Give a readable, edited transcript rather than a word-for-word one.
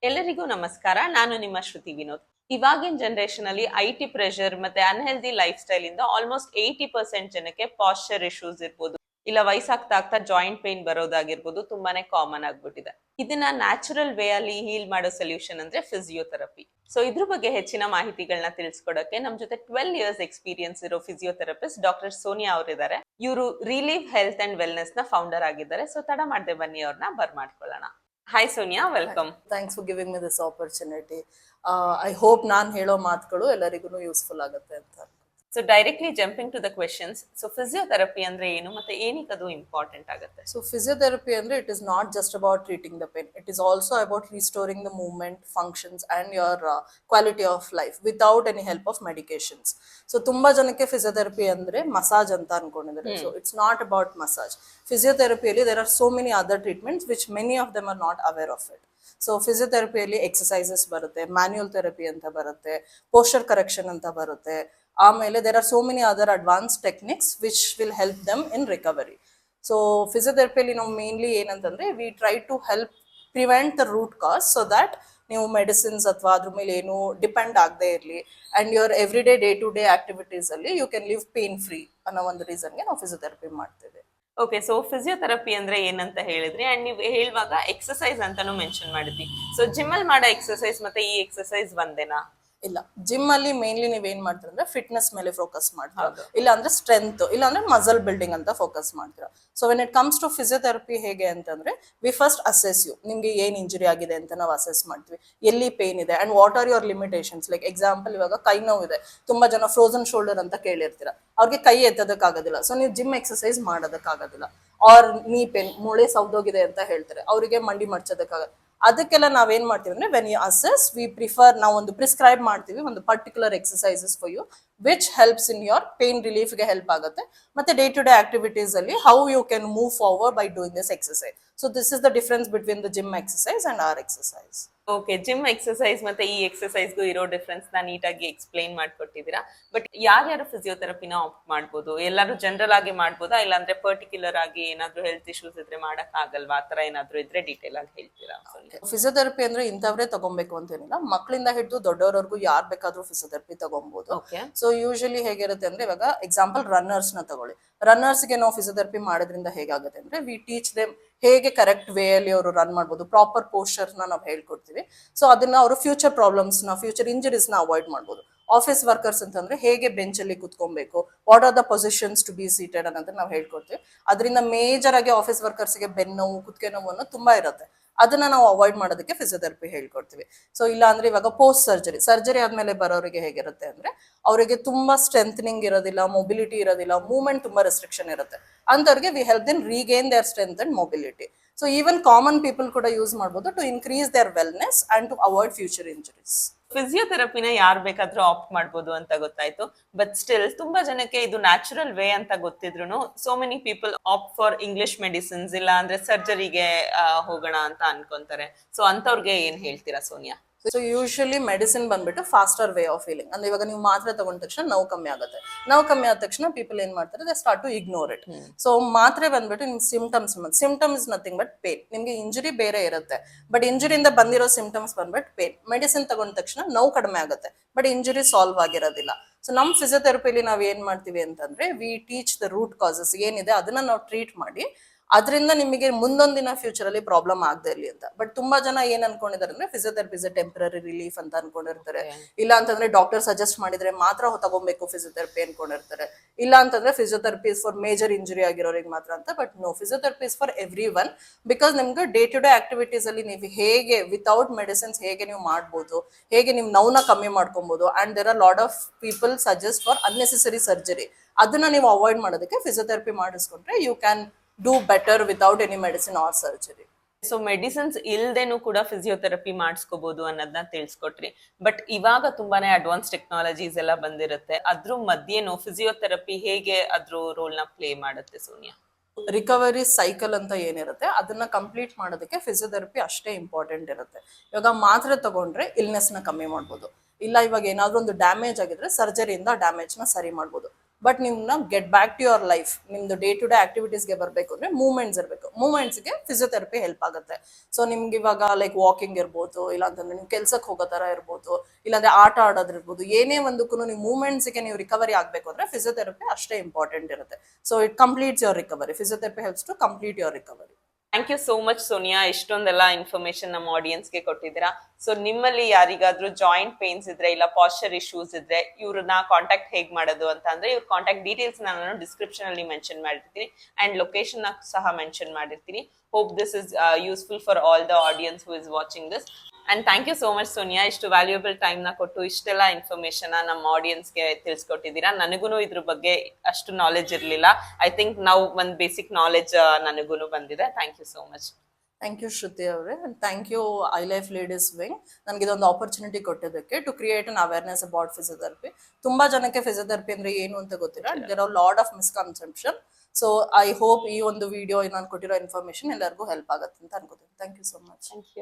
ಎಲ್ಲರಿಗೂ ನಮಸ್ಕಾರ. ನಾನು ನಿಮ್ಮ ಶ್ರುತಿ ವಿನೋದ್. ಇವಾಗಿನ ಜನರೇಷನ್ ಅಲ್ಲಿ IT ಪ್ರೆಷರ್ ಮತ್ತೆ ಅನ್ಹೆಲ್ದಿ ಲೈಫ್ ಸ್ಟೈಲ್ ಇಂದ ಆಲ್ಮೋಸ್ಟ್ 80% ಜನಕ್ಕೆ ಪಾಶ್ಚರ್ ಇಶ್ಯೂಸ್ ಇರ್ಬೋದು, ಇಲ್ಲ ವಯಸ್ಸಾಗ್ತಾ ಆಗ್ತಾ ಜಾಯಿಂಟ್ ಪೇನ್ ಬರೋದಾಗಿರ್ಬೋದು ತುಂಬಾನೇ ಕಾಮನ್ ಆಗ್ಬಿಟ್ಟಿದೆ. ಇದನ್ನ ನ್ಯಾಚುರಲ್ ವೇ ಅಲ್ಲಿ ಹೀಲ್ ಮಾಡೋ ಸೊಲ್ಯೂಷನ್ ಅಂದ್ರೆ ಫಿಸಿಯೋಥೆರಪಿ. ಸೊ ಇದ್ರ ಬಗ್ಗೆ ಹೆಚ್ಚಿನ ಮಾಹಿತಿಗಳನ್ನ ತಿಳಿಸ್ಕೊಡಕ್ಕೆ ನಮ್ ಜೊತೆ 12 ಇಯರ್ಸ್ ಎಕ್ಸ್ಪೀರಿಯನ್ಸ್ ಇರೋ ಫಿಸಿಯೋಥೆರಪಿಸ್ಟ್ ಡಾಕ್ಟರ್ ಸೋನಿಯಾ ಅವರಿದ್ದಾರೆ. ಇವರು ರಿಲೀವ್ ಹೆಲ್ತ್ ಅಂಡ್ ವೆಲ್ನೆಸ್ ನ ಫೌಂಡರ್ ಆಗಿದ್ದಾರೆ. ಸೊ ತಡ ಮಾಡದೆ ಬನ್ನಿ ಅವ್ರನ್ನ ಬರ್ಮಾಡ್ಕೊಳ್ಳೋಣ. Hi Sonia, welcome. Thanks for giving me this opportunity. I hope ನಾನು ಹೇಳೋ ಮಾತುಗಳು ಎಲ್ಲರಿಗೂ ಯೂಸ್ಫುಲ್ ಆಗುತ್ತೆ ಅಂತ. So directly jumping to the questions. So physiotherapy ಅಂದ್ರೆ ಏನು ಮತ್ತೆ ಏನಕ್ಕೆ ಅದು ಇಂಪಾರ್ಟೆಂಟ್ ಆಗುತ್ತೆ? ಸೊ ಫಿಸಿಯೋಥೆರಪಿ ಅಂದ್ರೆ it is not just about treating the pain, it is also about restoring the movement, functions and your quality of life without any help of medications. So ತುಂಬಾ ಜನಕ್ಕೆ physiotherapy ಅಂದ್ರೆ massage ಅಂತ ಅನ್ಕೊಂಡಿದ್ದಾರೆ. So it's not about massage. ಫಿಸಿಯೋಥೆರಪಿಯಲ್ಲಿ there are so many other treatments which many of them are not aware of it. So ಫಿಸಿಯೋಥೆರಪಿಯಲ್ಲಿ exercises ಬರುತ್ತೆ, manual therapy ಅಂತ ಬರುತ್ತೆ, ಪೋಸ್ಚರ್ ಕರೆಕ್ಷನ್ ಅಂತ ಬರುತ್ತೆ. ಆಮೇಲೆ there are so many other advance techniques which will help them in recovery. So ಫಿಸಿಯೋಥೆರಪಿಯಲ್ಲಿ ನಾವು mainly ಏನಂತಂದ್ರೆ we try to help prevent the root cause so that ನೀವು ಮೆಡಿಸಿನ್ಸ್ ಅಥವಾ ಅದ್ರ ಮೇಲೆ ಏನು ಡಿಪೆಂಡ್ ಆಗದೆ ಇರಲಿ and your every day to day activities ಅಲ್ಲಿ you can live pain free ಅನ್ನೋ ಒಂದು ರೀಸನ್ಗೆ ನಾವು ಫಿಸಿಯೋಥೆರಪಿ ಮಾಡ್ತೇವೆ. ಓಕೆ, ಸೊ ಫಿಸಿಯೋಥೆರಪಿ ಅಂದ್ರೆ ಏನಂತ ಹೇಳಿದ್ರಿ ಅಂಡ್ ನೀವು ಹೇಳುವಾಗ ಎಕ್ಸಸೈಸ್ ಅಂತಾನು ಮೆನ್ಷನ್ ಮಾಡಿದ್ವಿ. ಸೊ ಜಿಮ್ ಅಲ್ಲಿ ಮಾಡೋ ಎಕ್ಸಸೈಸ್ ಮತ್ತೆ ಈ ಎಕ್ಸಸೈಸ್ ಒಂದೇನಾ? ಇಲ್ಲ, ಜಿಮ್ ಅಲ್ಲಿ ಮೇನ್ಲಿ ನೀವ್ ಏನ್ ಮಾಡ್ತೀರ ಅಂದ್ರೆ ಫಿಟ್ನೆಸ್ ಮೇಲೆ ಫೋಕಸ್ ಮಾಡ್ತೀರಾ, ಇಲ್ಲ ಅಂದ್ರೆ ಸ್ಟ್ರೆಂತ್, ಇಲ್ಲ ಅಂದ್ರೆ ಮಸಲ್ ಬಿಲ್ಡಿಂಗ್ ಅಂತ ಫೋಕಸ್ ಮಾಡ್ತೀರಾ. So when it comes to physiotherapy ಹೇಗೆ ಅಂತಂದ್ರೆ ವಿ ಫಸ್ಟ್ ಅಸೆಸ್ ಯು, ನಿಮ್ಗೆ ಏನ್ ಇಂಜುರಿ ಆಗಿದೆ ಅಂತ ನಾವು ಅಸೆಸ್ ಮಾಡ್ತೀವಿ, ಎಲ್ಲಿ ಪೇನ್ ಇದೆ and what are your limitations. Like example, ಇವಾಗ ಕೈ ನೋವು ಇದೆ, ತುಂಬಾ ಜನ ಫ್ರೋಸನ್ ಶೋಲ್ಡರ್ ಅಂತ ಕೇಳಿರ್ತೀರಾ, ಅವ್ರಿಗೆ ಕೈ ಎತ್ತೋದಕ್ಕಾಗೋದಿಲ್ಲ, ಸೊ ನೀವು ಜಿಮ್ ಎಕ್ಸಸೈಸ್ ಮಾಡೋದಕ್ಕಾಗೋದಿಲ್ಲ. ಆರ್ ನೀ ಪೇನ್, ಮೂಳೆ ಸೌದೋಗಿದೆ ಅಂತ ಹೇಳ್ತಾರೆ, ಅವರಿಗೆ ಮಂಡಿ ಮಡ್ಚೋದಕ್ಕಾಗ. ಅದಕ್ಕೆಲ್ಲ ನಾವೇನ್ ಮಾಡ್ತೀವಿ ಅಂದ್ರೆ when you assess we prefer, ನಾವು ಒಂದು ಪ್ರಿಸ್ಕ್ರೈಬ್ ಮಾಡ್ತೀವಿ ಒಂದು particular exercises for you which helps in your pain relief ಗೆ ಹೆಲ್ಪ್ ಆಗುತ್ತೆ. ಮತ್ತೆ ಡೇ ಟು ಡೇ ಆಕ್ಟಿವಿಟೀಸ್ ಅಲ್ಲಿ how you can move forward by doing this exercise. So this is the difference between the gym exercise and our exercise. Okay, gym exercise ಮತ್ತೆ ಈ ಎಕ್ಸಸೈಸ್ಗೂ ಇರೋ difference ನೀಟಾಗಿ explain ಮಾಡ್ಕೊಟ್ಟಿದ್ದೀರಾ. But ಯಾರ್ಯಾರು ಫಿಸಿಯೋಥೆರಪಿನ apt ಮಾಡ್ಬೋದು? ಎಲ್ಲರೂ general ಆಗಿ ಮಾಡ್ಬೋದಾ, ಇಲ್ಲಾಂದ್ರೆ ಪರ್ಟಿಕ್ಯುಲರ್ ಆಗಿ ಏನಾದ್ರು ಹೆಲ್ತ್ ಇಶ್ಯೂಸ್ ಇದ್ರೆ ಮಾಡಕ್ ಆಗಲ್ವಾ? ಆತರ ಏನಾದ್ರು ಇದ್ರೆ ಡೀಟೇಲ್ ಆಗಿ ಹೇಳ್ತೀರಾ? ಫಿಸಿಯೋಥೆರಪಿ ಅಂದ್ರೆ ಇಂಥವ್ರೆ ತಗೊಬೇಕು ಅಂತೇನಿಲ್ಲ, ಮಕ್ಕಳಿಂದ ಹಿಡಿದು ದೊಡ್ಡವರವರೆಗೂ ಯಾರು ಬೇಕಾದ್ರೂ ಫಿಸಿಯೋಥೆರಪಿ ತಗೊಬಹುದು. ಸೊ ಯೂಶಲಿ ಹೇಗಿರುತ್ತೆ ಅಂದ್ರೆ, ಇವಾಗ ಎಕ್ಸಾಂಪಲ್ ರನ್ನರ್ಸ್ ನ ತಗೊಳ್ಳಿ. ರನ್ನರ್ಸ್ ಗೆ ನಾವು ಫಿಸಿಯೋಥೆರಪಿ ಮಾಡೋದ್ರಿಂದ ಹೇಗಾಗುತ್ತೆ ಅಂದ್ರೆ ವಿ ಟೀಚ್ ದೆಮ್ ಹೇಗೆ ಕರೆಕ್ಟ್ ವೇ ಅಲ್ಲಿ ಅವರು ರನ್ ಮಾಡ್ಬೋದು, ಪ್ರಾಪರ್ ಪೋಸ್ಚರ್ ನಾವು ಹೇಳ್ಕೊಡ್ತೀವಿ. ಸೊ ಅದನ್ನ ಅವರು ಫ್ಯೂಚರ್ ಪ್ರಾಬ್ಲಮ್ಸ್ ನ, ಫ್ಯೂಚರ್ ಇಂಜುರೀಸ್ ನ ಅವಾಯ್ಡ್ ಮಾಡ್ಬೋದು. ಆಫೀಸ್ ವರ್ಕರ್ಸ್ ಅಂತಂದ್ರೆ ಹೇಗೆ ಬೆಂಚ್ ಅಲ್ಲಿ ಕುತ್ಕೊಬೇಕು, what are the positions to be seated ಅನ್ನೋದನ್ನ ನಾವು ಹೇಳ್ಕೊಡ್ತೀವಿ. ಅದರಿಂದ ಮೇಜರ್ ಆಗಿ ಆಫೀಸ್ ವರ್ಕರ್ಸ್ ಗೆ ಬೆನ್ನು ನೋವು, ಕುತ್ತಿಗೆ ನೋವು ಅನ್ನೋ ತುಂಬಾ ಇರುತ್ತೆ. ಅದನ್ನ ನಾವು ಅವಾಯ್ಡ್ ಮಾಡೋದಕ್ಕೆ ಫಿಸಿಯೋಥೆರಪಿ ಹೇಳ್ಕೊಡ್ತೀವಿ. ಸೊ ಇಲ್ಲ ಅಂದ್ರೆ ಇವಾಗ ಪೋಸ್ಟ್ ಸರ್ಜರಿ ಆದ್ಮೇಲೆ ಬರೋರಿಗೆ ಹೇಗಿರುತ್ತೆ ಅಂದ್ರೆ ಅವರಿಗೆ ತುಂಬಾ ಸ್ಟ್ರೆಂಥನಿಂಗ್ ಇರೋದಿಲ್ಲ, ಮೊಬಿಲಿಟಿ ಇರೋದಿಲ್ಲ, ಮೂವ್ಮೆಂಟ್ ತುಂಬಾ ರೆಸ್ಟ್ರಿಕ್ಷನ್ ಇರುತ್ತೆ. ಅಂತವ್ರಿಗೆ we help them regain their strength and mobility. So even common people ಕೂಡ ಯೂಸ್ ಮಾಡ್ಬೋದು to increase their wellness and to avoid future injuries. ಫಿಸಿಯೋಥೆರಪಿನ ಯಾರು ಬೇಕಾದ್ರೂ ಆಪ್ಟ್ ಮಾಡ್ಬೋದು ಅಂತ ಗೊತ್ತಾಯ್ತು. ಬಟ್ ಸ್ಟಿಲ್ ತುಂಬಾ ಜನಕ್ಕೆ ಇದು ನ್ಯಾಚುರಲ್ ವೇ ಅಂತ ಗೊತ್ತಿದ್ರು so many people opt for English medicines, ಇಲ್ಲ ಅಂದ್ರೆ ಸರ್ಜರಿಗೆ ಹೋಗೋಣ ಅಂತ ಅನ್ಕೊಂತಾರೆ. ಸೊ ಅಂತವ್ರಿಗೆ ಏನ್ ಹೇಳ್ತೀರಾ ಸೋನಿಯಾ? ಸೊ ಯೂಶಲಿ ಮೆಡಿಸಿನ್ ಬಂದ್ಬಿಟ್ಟು ಫಾಸ್ಟರ್ ವೇ ಆಫ್ ಹೀಲಿಂಗ್. ಅಂದ್ರೆ ಇವಾಗ ನೀವು ಮಾತ್ರೆ ತಗೊಂಡ ತಕ್ಷಣ ನೋವು ಕಮ್ಮಿ ಆಗುತ್ತೆ. ನೋವು ಕಮ್ಮಿ ಆದ ತಕ್ಷಣ ಪೀಪಲ್ ಏನ್ ಮಾಡ್ತಾರೆ, they start to ignore it. So ಮಾತ್ರೆ ಬಂದ್ಬಿಟ್ಟು ನಿಮ್ symptoms is nothing but pain. ನಿಮ್ಗೆ ಇಂಜುರಿ ಬೇರೆ ಇರುತ್ತೆ, ಬಟ್ ಇಂಜುರಿಯಿಂದ ಬಂದಿರೋ ಸಿಂಪ್ಟಮ್ಸ್ ಬಂದ್ಬಿಟ್ಟು ಪೇನ್. ಮೆಡಿಸಿನ್ ತಗೊಂಡ ತಕ್ಷಣ ನೋವು ಕಡಿಮೆ ಆಗುತ್ತೆ, ಬಟ್ ಇಂಜುರಿ ಸಾಲ್ವ್ ಆಗಿರೋದಿಲ್ಲ. ಸೊ ನಮ್ ಫಿಸಿಯೋಥೆರಪಿಲಿ ನಾವ್ ಏನ್ ಮಾಡ್ತೀವಿ ಅಂತಂದ್ರೆ we teach the root causes ಏನಿದೆ ಅದನ್ನ ನಾವು ಟ್ರೀಟ್ ಮಾಡಿ ಅದರಿಂದ ನಿಮಗೆ ಮುಂದೊಂದಿನ ಫ್ಯೂಚರ್ ಅಲ್ಲಿ ಪ್ರಾಬ್ಲಮ್ ಆಗದೆ ಇರಲಿ ಅಂತ. ಬಟ್ ತುಂಬಾ ಜನ ಏನ್ ಅನ್ಕೊಂಡಿದ್ದಾರೆ ಅಂದ್ರೆ physiotherapy is A temporary relief ಅಂತ ಅನ್ಕೊಂಡಿರ್ತಾರೆ. ಇಲ್ಲ ಅಂತಂದ್ರೆ ಡಾಕ್ಟರ್ ಸಜೆಸ್ಟ್ ಮಾಡಿದ್ರೆ ಮಾತ್ರ ತಗೋಬೇಕು ಫಿಸಿಯೋಥೆರಪಿ ಅನ್ಕೊಂಡಿರ್ತಾರೆ. ಇಲ್ಲ ಅಂತಂದ್ರೆ physiotherapy is for major injury ಆಗಿರೋರಿಗೆ ಮಾತ್ರ ಅಂತ. But no, physiotherapy is for everyone. Because ನಿಮ್ಗೆ ಡೇ ಟು ಡೇ ಆಕ್ಟಿವಿಟೀಸ್ ಅಲ್ಲಿ ನೀವು ಹೇಗೆ ವಿತೌಟ್ ಮೆಡಿಸಿನ್ಸ್ ಹೇಗೆ ನೀವು ಮಾಡ್ಬೋದು, ಹೇಗೆ ನೀವು ನೋವನ್ನ ಕಮ್ಮಿ ಮಾಡ್ಕೊಬಹುದು. And there are lot of people suggest for unnecessary surgery. ಅದನ್ನ ನೀವು ಅವಾಯ್ಡ್ ಮಾಡೋದಕ್ಕೆ ಫಿಸಿಯೋಥೆರಪಿ ಮಾಡಿಸ್ಕೊಂಡ್ರೆ you can do better without any medicine or surgery. So medicines ಇಲ್ದೇನು ಕೂಡ ಫಿಸಿಯೋಥೆರಪಿ ಮಾಡಿಸ್ಕೋಬಹುದು ಅನ್ನೋದನ್ನ ತಿಳಿಸ್ಕೊಟ್ರಿ. ಬಟ್ ಇವಾಗ ತುಂಬಾನೇ ಅಡ್ವಾನ್ಸ್ ಟೆಕ್ನಾಲಜೀಸ್ ಎಲ್ಲ ಬಂದಿರುತ್ತೆ, ಅದ್ರ ಮಧ್ಯೆನೂ ಫಿಸಿಯೋಥೆರಪಿ ಹೇಗೆ ಅದ್ರ ರೋಲ್ ನ ಪ್ಲೇ ಮಾಡುತ್ತೆ ಸೋನಿಯಾ? ರಿಕವರಿ ಸೈಕಲ್ ಅಂತ ಏನಿರುತ್ತೆ ಅದನ್ನ ಕಂಪ್ಲೀಟ್ ಮಾಡೋದಕ್ಕೆ ಫಿಸಿಯೋಥೆರಪಿ ಅಷ್ಟೇ ಇಂಪಾರ್ಟೆಂಟ್ ಇರುತ್ತೆ. ಇವಾಗ ಮಾತ್ರೆ ತಗೊಂಡ್ರೆ ಇಲ್ನೆಸ್ ನ ಕಮ್ಮಿ ಮಾಡ್ಬೋದು, ಇಲ್ಲ ಇವಾಗ ಏನಾದ್ರೂ ಒಂದು ಡ್ಯಾಮೇಜ್ ಆಗಿದ್ರೆ ಸರ್ಜರಿಯಿಂದ ಡ್ಯಾಮೇಜ್ ನ ಸರಿ ಮಾಡ್ಬೋದು. ಬಟ್ ನಿಮ್ನ get back to your life, ನಿಮ್ದು ಡೇ ಟು ಡೇ ಆಕ್ಟಿವಿಟೀಸ್ಗೆ ಬರಬೇಕು ಅಂದ್ರೆ ಮೂವ್ಮೆಂಟ್ಸ್ ಇರಬೇಕು. ಮೂವ್ಮೆಂಟ್ಸ್ಗೆ ಫಿಸಿಯೋಥೆರಪಿ ಹೆಲ್ಪ್ ಆಗುತ್ತೆ. ಸೊ ನಿಮ್ಗೆ ಇವಾಗ ಲೈಕ್ ವಾಕಿಂಗ್ ಇರ್ಬೋದು, ಇಲ್ಲಾಂತಂದ್ರೆ ನೀವು ಕೆಲ್ಸಕ್ಕೆ ಹೋಗೋ ತರ ಇರ್ಬೋದು, ಇಲ್ಲಾಂದ್ರೆ ಆಟ ಆಡೋದಿರ್ಬೋದು, ಏನೇ ಒಂದಕ್ಕೂ ನೀವು ಮೂವ್ಮೆಂಟ್ಸ್ಗೆ ನೀವು ರಿಕವರಿ ಆಗಬೇಕು ಅಂದ್ರೆ ಫಿಸಿಯೋಥೆರಪಿ ಅಷ್ಟೇ ಇಂಪಾರ್ಟೆಂಟ್ ಇರುತ್ತೆ. So it completes your recovery. Physiotherapy helps to complete your recovery. Thank you so much Sonia, ಇಷ್ಟೊಂದೆಲ್ಲ ಇನ್ಫಾರ್ಮೇಶನ್ ನಮ್ಮ ಆಡಿಯನ್ಸ್ಗೆ ಕೊಟ್ಟಿದ್ದೀರಾ. ಸೊ ನಿಮ್ಮಲ್ಲಿ ಯಾರಿಗಾದ್ರೂ ಜಾಯಿಂಟ್ ಪೇನ್ಸ್ ಇದ್ರೆ ಇಲ್ಲ ಪಾಸ್ಚರ್ ಇಶ್ಯೂಸ್ ಇದ್ರೆ ಇವ್ರನ್ನ ಕಾಂಟ್ಯಾಕ್ಟ್ ಹೇಗ್ ಮಾಡೋದು ಅಂತ ಅಂದ್ರೆ ಇವ್ರ ಕಾಂಟ್ಯಾಕ್ಟ್ ಡೀಟೇಲ್ಸ್ ನಾನು ಡಿಸ್ಕ್ರಿಪ್ಷನ್ ಅಲ್ಲಿ ಮೆನ್ಷನ್ ಮಾಡಿರ್ತೀನಿ ಅಂಡ್ ಲೊಕೇಶನ್ ಸಹ ಮೆನ್ಷನ್ ಮಾಡಿರ್ತೀನಿ. Hope this is useful for all the audience who is watching this. And thank you so much Sonia, ಇಷ್ಟು ವ್ಯಾಲ್ಯೂಯಬಲ್ ಟೈಮ್ ನ ಕೊಟ್ಟು ಇಷ್ಟೆಲ್ಲ ಇನ್ಫಾರ್ಮೇಶನ್ ನಮ್ಮ ಆಡಿಯನ್ಸ್ಗೆ ತಿಳಿಸ್ಕೊಟ್ಟಿದ್ದೀರಾ. ನನಗೂ ಇದ್ರ ಬಗ್ಗೆ ಅಷ್ಟು ನಾಲೆಜ್ ಇರಲಿಲ್ಲ. ಐ ಥಿಂಕ್ ನಾವು ಒಂದು ಬೇಸಿಕ್ ನಾಲೆಜ್ ನನಗೂ ಬಂದಿದೆ. Thank you so much. Thank you Shruti ಅವರೇ, and thank you I life ladies wing ನನಗೆ ಇದೊಂದು ಆಪರ್ಚುನಿಟಿ ಕೊಟ್ಟಿದ್ದಕ್ಕೆ to create an awareness about physiotherapy. ತುಂಬಾ ಜನಕ್ಕೆ ಫಿಸಿಯೋಥೆರಪಿ ಅಂದ್ರೆ ಏನು ಅಂತ ಗೊತ್ತಿಲ್ಲ. There are lot of misconception. So I hope ಈ ಒಂದು ವಿಡಿಯೋ ನಾನು ಕೊಟ್ಟಿರೋ ಇನ್ಫಾರ್ಮೇಶನ್ ಎಲ್ಲರಿಗೂ ಹೆಲ್ಪ್ ಆಗುತ್ತೆ ಅಂತ ಅನ್ಕೋತೀನಿ. Thank you so much. Thank you.